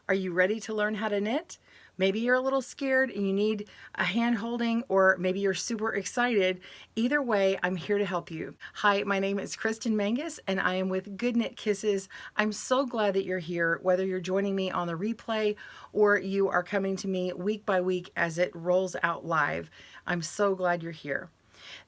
Are you ready to learn how to knit? Maybe you're a little scared and you need a hand holding, or maybe you're super excited. Either way, I'm here to help you. Hi, my name is Kristen Mangus and I am with GoodKnit Kisses. I'm so glad that you're here, whether you're joining me on the replay or you are coming to me week by week as it rolls out live. I'm so glad you're here.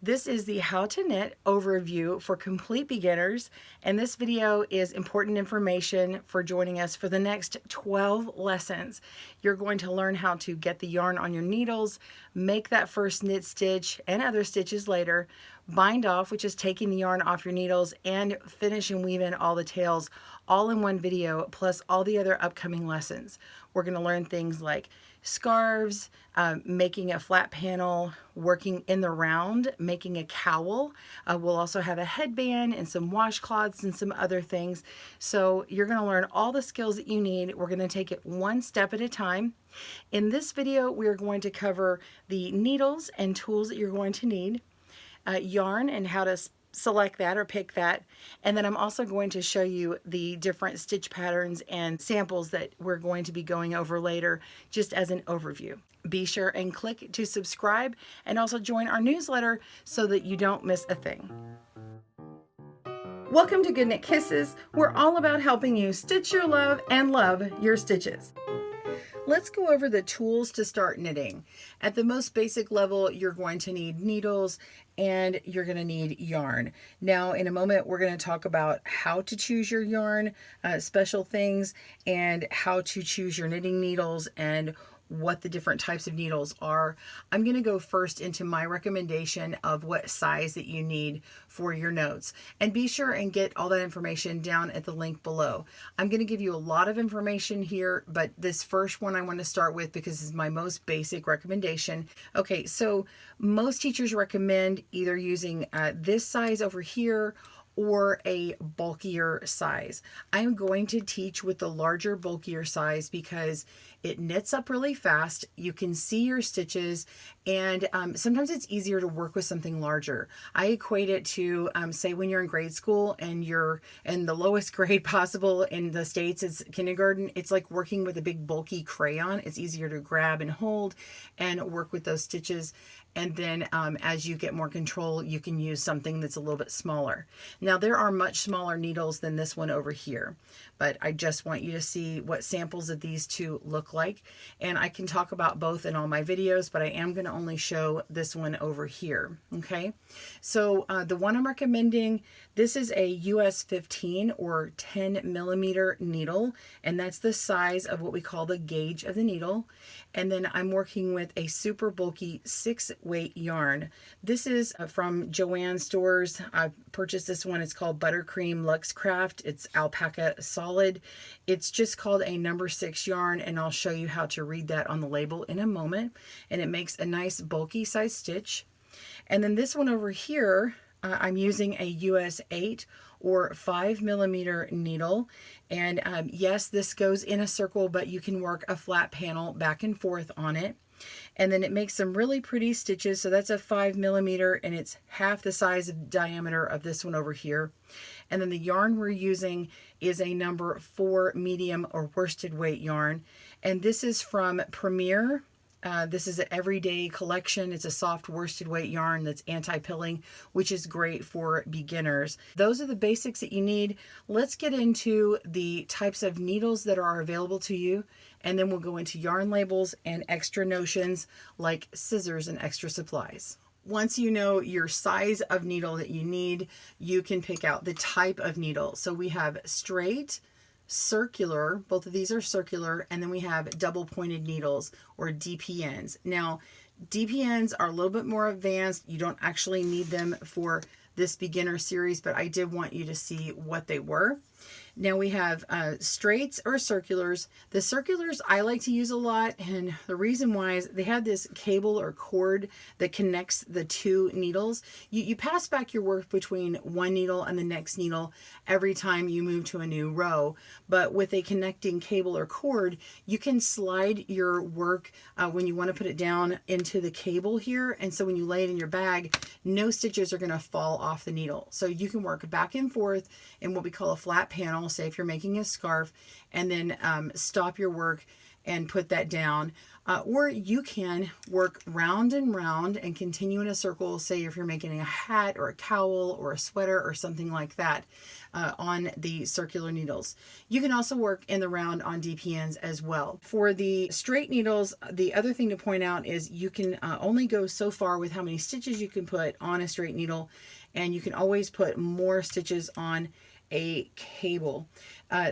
This is the How to Knit overview for complete beginners, and this video is important information for joining us for the next 12 lessons. You're going to learn how to get the yarn on your needles, make that first knit stitch and other stitches later, bind off, which is taking the yarn off your needles, and finish and weave in all the tails all in one video, plus all the other upcoming lessons. We're going to learn things like scarves, making a flat panel, working in the round, making a cowl. We'll also have a headband and some washcloths and some other things. So you're going to learn all the skills that you need. We're going to take it one step at a time. In this video, we're going to cover the needles and tools that you're going to need, yarn and how to select that or pick that, and then I'm also going to show you the different stitch patterns and samples that we're going to be going over later, just as an overview. Be sure and click to subscribe and also join our newsletter so that you don't miss a thing. Welcome to GoodKnit Kisses. We're all about helping you stitch your love and love your stitches. Let's go over the tools to start knitting. At the most basic level, you're going to need needles and you're going to need yarn. Now, in a moment, we're going to talk about how to choose your yarn, special things, and how to choose your knitting needles and what the different types of needles are. I'm going to go first into my recommendation of what size that you need for your notes, and be sure and get all that information down at the link below. I'm going to give you a lot of information here, but this first one I want to start with because it's my most basic recommendation. Okay, so most teachers recommend either using this size over here or a bulkier size. I'm going to teach with the larger, bulkier size because it knits up really fast. You can see your stitches, and sometimes it's easier to work with something larger. I equate it to, say, when you're in grade school and you're in the lowest grade possible in the States, it's kindergarten. It's like working with a big bulky crayon. It's easier to grab and hold and work with those stitches. And then as you get more control, you can use something that's a little bit smaller. Now, there are much smaller needles than this one over here, but I just want you to see what samples of these two look like. And I can talk about both in all my videos, but I am going to only show this one over here. Okay, so the one I'm recommending, this is a US 15 or 10 millimeter needle, and that's the size of what we call the gauge of the needle. And then I'm working with a super bulky 6-weight yarn. This is from Joann stores. I purchased this one. It's called Buttercream Luxe Craft. It's alpaca solid. It's just called a number 6 yarn, and I'll show you how to read that on the label in a moment. And it makes a nice bulky size stitch. And then this one over here, I'm using a US 8 or 5 millimeter needle, and yes, this goes in a circle, but you can work a flat panel back and forth on it. And then it makes some really pretty stitches. So that's a 5 millimeter, and it's half the size of diameter of this one over here. And then the yarn we're using is a number 4 medium or worsted weight yarn, and this is from Premier. This is an everyday collection. It's a soft worsted weight yarn that's anti-pilling, which is great for beginners. Those are the basics that you need. Let's get into the types of needles that are available to you, and then we'll go into yarn labels and extra notions like scissors and extra supplies. Once you know your size of needle that you need, you can pick out the type of needle. So we have straight, circular, both of these are circular, and then we have double pointed needles or DPNs. Now, DPNs are a little bit more advanced. You don't actually need them for this beginner series, but I did want you to see what they were. Now we have straights or circulars. The circulars I like to use a lot, and the reason why is they have this cable or cord that connects the two needles. You pass back your work between one needle and the next needle every time you move to a new row, but with a connecting cable or cord, you can slide your work when you want to put it down into the cable here, and so when you lay it in your bag, no stitches are going to fall off the needle. So you can work back and forth in what we call a flat panel. channel, say if you're making a scarf, and then stop your work and put that down. Or you can work round and round and continue in a circle, say if you're making a hat or a cowl or a sweater or something like that on the circular needles. You can also work in the round on DPNs as well. For the straight needles, the other thing to point out is you can only go so far with how many stitches you can put on a straight needle, and you can always put more stitches on a cable.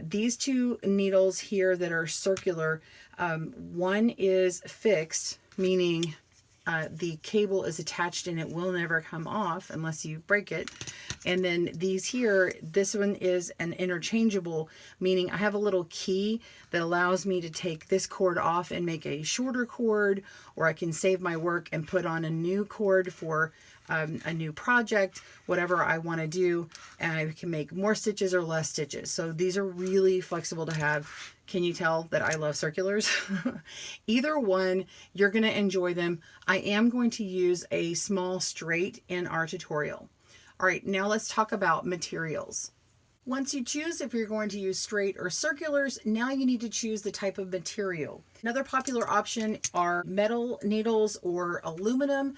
These two needles here that are circular, one is fixed, meaning the cable is attached and it will never come off unless you break it. And then these here, this one is an interchangeable, meaning I have a little key that allows me to take this cord off and make a shorter cord, or I can save my work and put on a new cord for a new project, whatever I want to do, and I can make more stitches or less stitches. So these are really flexible to have. Can you tell that I love circulars? Either one, you're going to enjoy them. I am going to use a small straight in our tutorial. All right, now let's talk about materials. Once you choose if you're going to use straight or circulars, now you need to choose the type of material. Another popular option are metal needles or aluminum.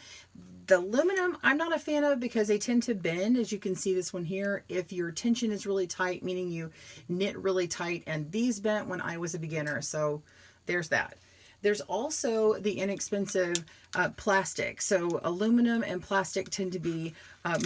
The aluminum, I'm not a fan of because they tend to bend, as you can see this one here, if your tension is really tight, meaning you knit really tight, and these bent when I was a beginner, so there's that. There's also the inexpensive plastic. So aluminum and plastic tend to be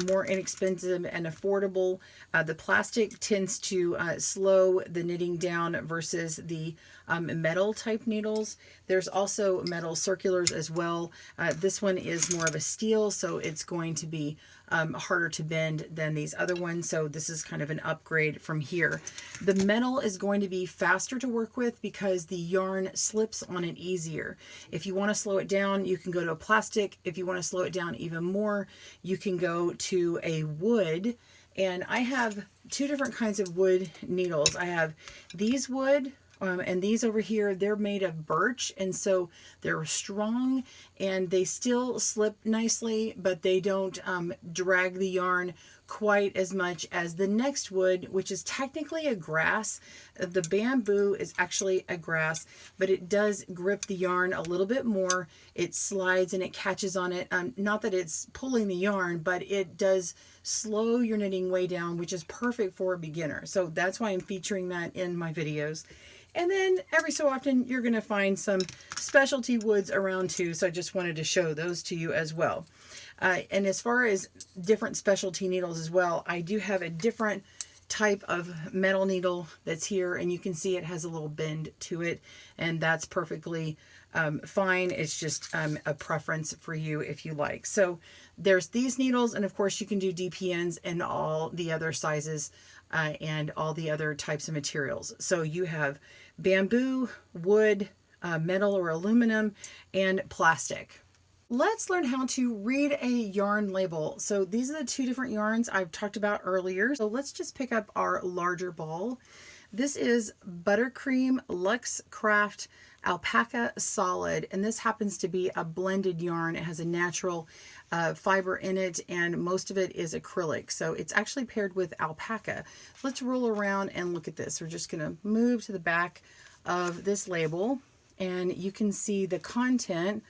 more inexpensive and affordable. The plastic tends to slow the knitting down versus the metal type needles. There's also metal circulars as well. This one is more of a steel, so it's going to be harder to bend than these other ones. So this is kind of an upgrade from here. The metal is going to be faster to work with because the yarn slips on it easier. If you want to slow it down, you can go to a plastic. If you want to slow it down even more, you can go to a wood. And I have two different kinds of wood needles. I have these wood, and these over here, they're made of birch, and so they're strong and they still slip nicely, but they don't drag the yarn quite as much as the next wood, which is technically a grass. The bamboo is actually a grass, but it does grip the yarn a little bit more. It slides and it catches on it. Not that it's pulling the yarn, but it does slow your knitting way down, which is perfect for a beginner. So that's why I'm featuring that in my videos. And then every so often you're going to find some specialty woods around too, so I just wanted to show those to you as well. And as far as different specialty needles as well, I do have a different type of metal needle that's here, and you can see it has a little bend to it, and that's perfectly fine. It's just a preference for you if you like. So there's these needles, and of course you can do DPNs and all the other sizes and all the other types of materials. So you have bamboo, wood, metal or aluminum, and plastic. Let's learn how to read a yarn label. So these are the two different yarns I've talked about earlier. So let's just pick up our larger ball. This is Buttercream Luxe Craft Alpaca Solid, and this happens to be a blended yarn. It has a natural fiber in it, and most of it is acrylic, so it's actually paired with alpaca. Let's roll around and look at this. We're just going to move to the back of this label, and you can see the content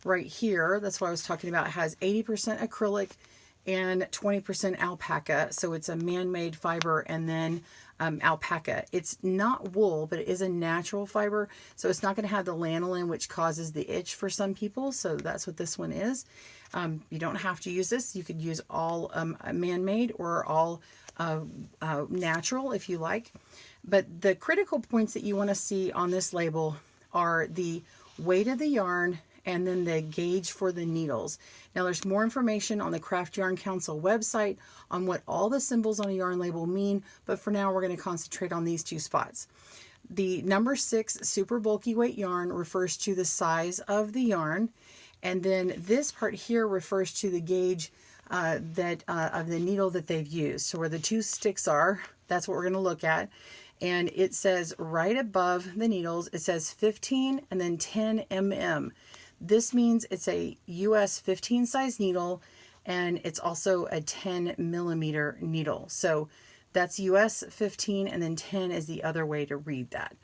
right here. That's what I was talking about. It has 80% acrylic and 20% alpaca, so it's a man-made fiber, and then alpaca. It's not wool, but it is a natural fiber, so it's not going to have the lanolin, which causes the itch for some people, so that's what this one is. You don't have to use this. You could use all man-made or all natural if you like. But the critical points that you want to see on this label are the weight of the yarn and then the gauge for the needles. Now there's more information on the Craft Yarn Council website on what all the symbols on a yarn label mean, but for now we're going to concentrate on these two spots. The number 6 super bulky weight yarn refers to the size of the yarn, and then this part here refers to the gauge of the needle that they've used. So where the two sticks are, that's what we're going to look at. And it says right above the needles, it says 15 and then 10 mm. This means it's a US 15 size needle, and it's also a 10 millimeter needle. So That's US 15, and then 10 is the other way to read that.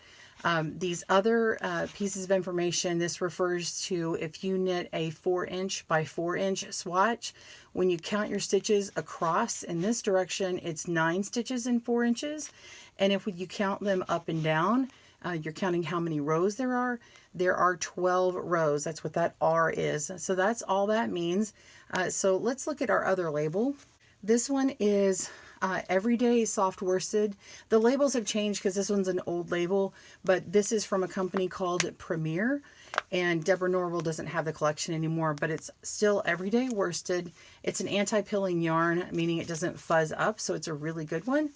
These other pieces of information, this refers to if you knit a 4-inch by 4-inch swatch, when you count your stitches across in this direction, it's 9 stitches in 4 inches. And if you count them up and down, you're counting how many rows there are. There are 12 rows. That's what that R is. So that's all that means. So let's look at our other label. This one is Everyday Soft Worsted. The labels have changed because this one's an old label, but this is from a company called Premier, and Deborah Norville doesn't have the collection anymore, but it's still Everyday Worsted. It's an anti-pilling yarn, meaning it doesn't fuzz up, so it's a really good one.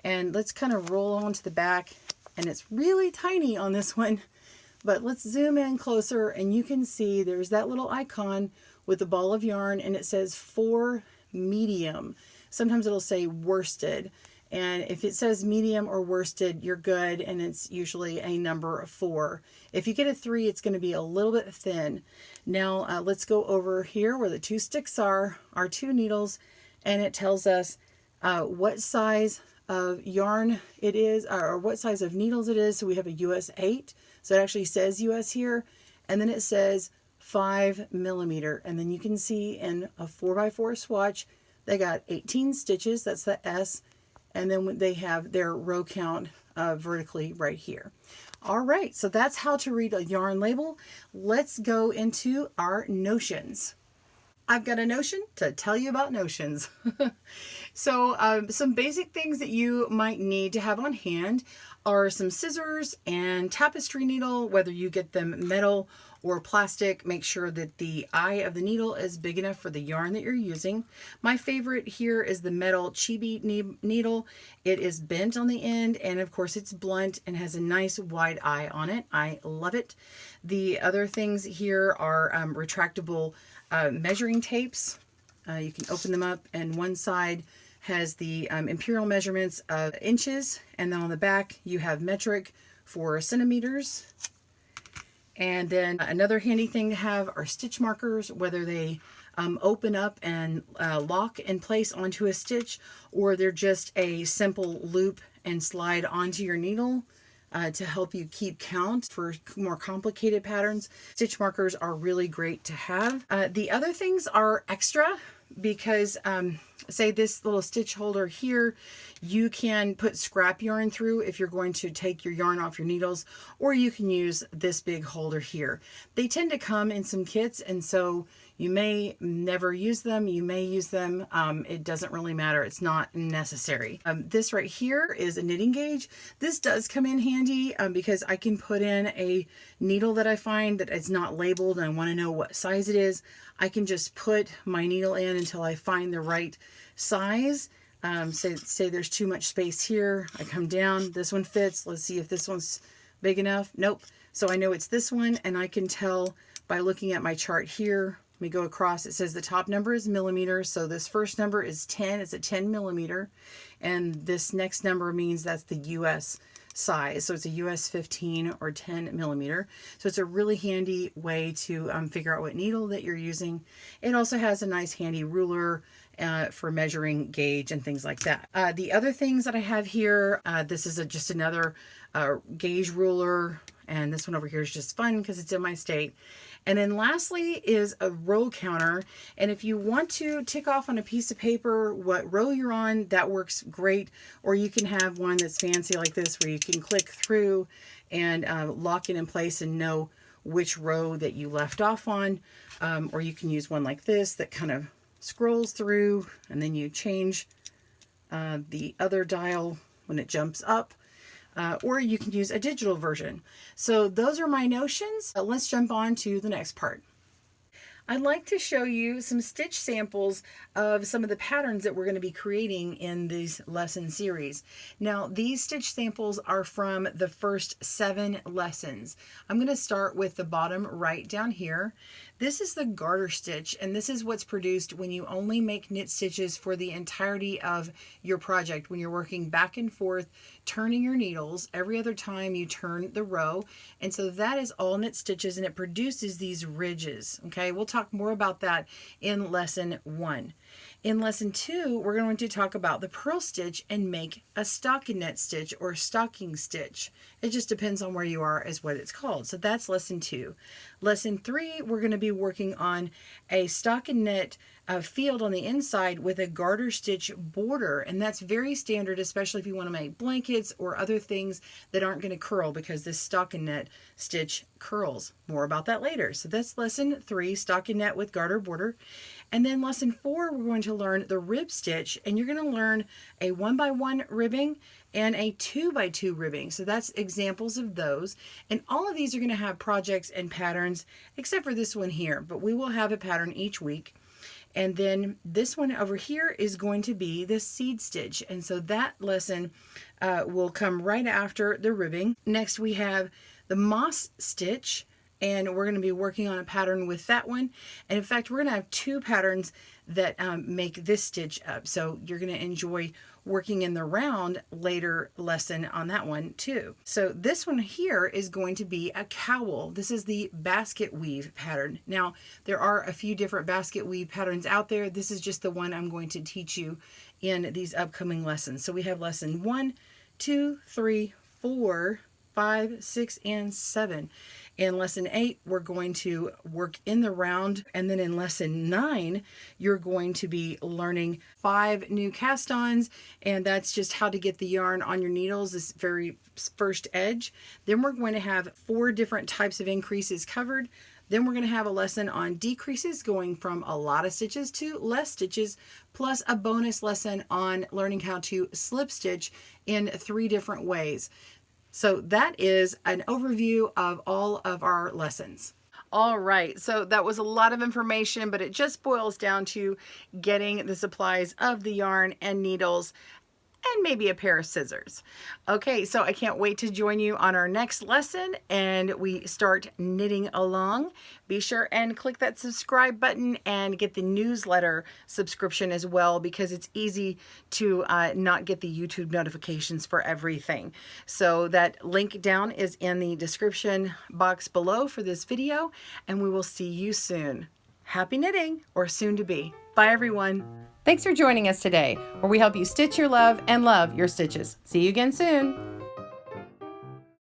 And let's kind of roll on to the back, and it's really tiny on this one, but let's zoom in closer, and you can see there's that little icon with the ball of yarn, and it says 4 medium. Sometimes it'll say worsted, and if it says medium or worsted, you're good, and it's usually a number of 4. If you get a 3, it's going to be a little bit thin. Now let's go over here where the 2 sticks are, our 2 needles, and it tells us what size of yarn it is, or what size of needles it is. So we have a US 8, so it actually says US here, and then it says 5 millimeter, and then you can see in a 4x4 swatch they got 18 stitches, that's the S, and then they have their row count vertically right here. All right, so that's how to read a yarn label. Let's go into our notions. I've got a notion to tell you about notions. So some basic things that you might need to have on hand are some scissors and tapestry needle, whether you get them metal or plastic. Make sure that the eye of the needle is big enough for the yarn that you're using. My favorite here is the metal chibi needle. It is bent on the end, and of course it's blunt and has a nice wide eye on it. I love it. The other things here are retractable measuring tapes. You can open them up, and one side has the imperial measurements of inches, and then on the back you have metric for centimeters. And then another handy thing to have are stitch markers, whether they open up and lock in place onto a stitch, or they're just a simple loop and slide onto your needle to help you keep count. For more complicated patterns, stitch markers are really great to have. The other things are extra, because say this little stitch holder here, you can put scrap yarn through if you're going to take your yarn off your needles, or you can use this big holder here. They tend to come in some kits, and so you may never use them, you may use them, it doesn't really matter, it's not necessary. This right here is a knitting gauge. This does come in handy because I can put in a needle that I find that is not labeled and I want to know what size it is. I can just put my needle in until I find the right size. Say there's too much space here, I come down, this one fits, let's see if this one's big enough. Nope. So I know it's this one, and I can tell by looking at my chart here. Let me go across. It says the top number is millimeters, so this first number is 10. It's a 10 millimeter, and this next number means that's the US size, so it's a US 15 or 10 millimeter. So it's a really handy way to figure out what needle that you're using. It also has a nice handy ruler for measuring gauge and things like that. The other things that I have here, this is just another gauge ruler, and this one over here is just fun because it's in my state. And then lastly is a row counter, and if you want to tick off on a piece of paper what row you're on, that works great. Or you can have one that's fancy like this, where you can click through and lock it in place and know which row that you left off on. Or you can use one like this that kind of scrolls through, and then you change the other dial when it jumps up. Or you can use a digital version. So those are my notions. Let's jump on to the next part. I'd like to show you some stitch samples of some of the patterns that we're going to be creating in these lesson series. Now, these stitch samples are from the first 7 lessons. I'm going to start with the bottom right down here. This is the garter stitch, and this is what's produced when you only make knit stitches for the entirety of your project, when you're working back and forth, turning your needles every other time you turn the row. And so that is all knit stitches, and it produces these ridges. Okay, we'll talk more about that in lesson 1. In lesson 2, we're going to talk about the purl stitch and make a stockinette stitch or stocking stitch. It just depends on where you are as what it's called. So that's lesson 2. Lesson 3, we're going to be working on a stockinette field on the inside with a garter stitch border, and that's very standard, especially if you want to make blankets or other things that aren't going to curl, because this stockinette stitch curls. More about that later. So that's lesson 3, stockinette with garter border. And then lesson 4, we're going to learn the rib stitch, and you're going to learn a 1x1 ribbing and a 2x2 ribbing. So that's examples of those. And all of these are going to have projects and patterns, except for this one here, but we will have a pattern each week. And then this one over here is going to be the seed stitch. And so that lesson will come right after the ribbing. Next we have the moss stitch, and we're going to be working on a pattern with that one. And in fact, we're going to have 2 patterns that make this stitch up. So you're going to enjoy working in the round later lesson on that one too. So this one here is going to be a cowl. This is the basket weave pattern. Now, there are a few different basket weave patterns out there. This is just the one I'm going to teach you in these upcoming lessons. So we have lesson 1, 2, 3, 4, 5, 6, and 7. In lesson 8, we're going to work in the round. And then in lesson 9, you're going to be learning 5 new cast-ons. And that's just how to get the yarn on your needles, this very first edge. Then we're going to have 4 different types of increases covered. Then we're going to have a lesson on decreases, going from a lot of stitches to less stitches, plus a bonus lesson on learning how to slip stitch in 3 different ways. So that is an overview of all of our lessons. All right, so that was a lot of information, but it just boils down to getting the supplies of the yarn and needles and maybe a pair of scissors. Okay, so I can't wait to join you on our next lesson and we start knitting along. Be sure and click that subscribe button and get the newsletter subscription as well, because it's easy to not get the YouTube notifications for everything. So that link down is in the description box below for this video, and we will see you soon. Happy knitting, or soon to be. Bye everyone. Thanks for joining us today, where we help you stitch your love and love your stitches. See you again soon.